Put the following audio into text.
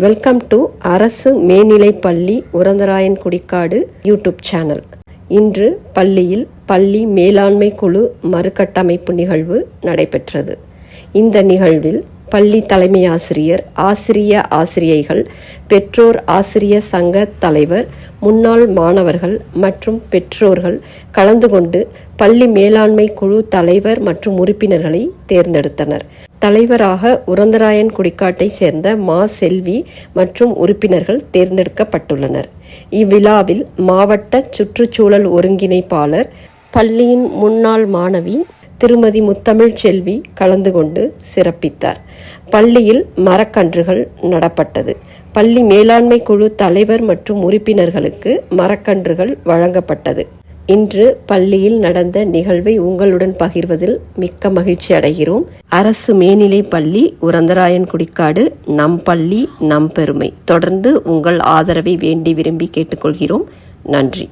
Welcome to அரசு மேல்நிலைப்பள்ளி உரந்தராயன்குடிக்காடு YouTube channel. இன்று பள்ளியில் பள்ளி மேலாண்மை குழு மறுகட்டமைப்பு நிகழ்வு நடைபெற்றது. இந்த நிகழ்வில் பள்ளி தலைமை ஆசிரியர், ஆசிரியைகள், பெற்றோர் ஆசிரிய சங்க தலைவர், முன்னாள் மாணவர்கள் மற்றும் பெற்றோர்கள் கலந்து கொண்டு பள்ளி மேலாண்மை குழு தலைவர் மற்றும் உறுப்பினர்களை தேர்ந்தெடுத்தனர். தலைவராக உரந்தராயன்குடிக்காட்டை சேர்ந்த மா செல்வி மற்றும் உறுப்பினர்கள் தேர்ந்தெடுக்கப்பட்டுள்ளனர். இவ்விழாவில் மாவட்ட சுற்றுச்சூழல் ஒருங்கிணைப்பாளர், பள்ளியின் முன்னாள் மாணவி திருமதி முத்தமிழ் செல்வி கலந்து கொண்டு சிறப்பித்தார். பள்ளியில் மரக்கன்றுகள் நடப்பட்டது. பள்ளி மேலாண்மை குழு தலைவர் மற்றும் உறுப்பினர்களுக்கு மரக்கன்றுகள் வழங்கப்பட்டது. இன்று பள்ளியில் நடந்த நிகழ்வை உங்களுடன் பகிர்வதில் மிக்க மகிழ்ச்சி அடைகிறோம். அரசு மேல்நிலைப் பள்ளி உரந்தராயன்குடிக்காடு, நம் பள்ளி நம் பெருமை. தொடர்ந்து உங்கள் ஆதரவை வேண்டி விரும்பி கேட்டுக்கொள்கிறோம். நன்றி.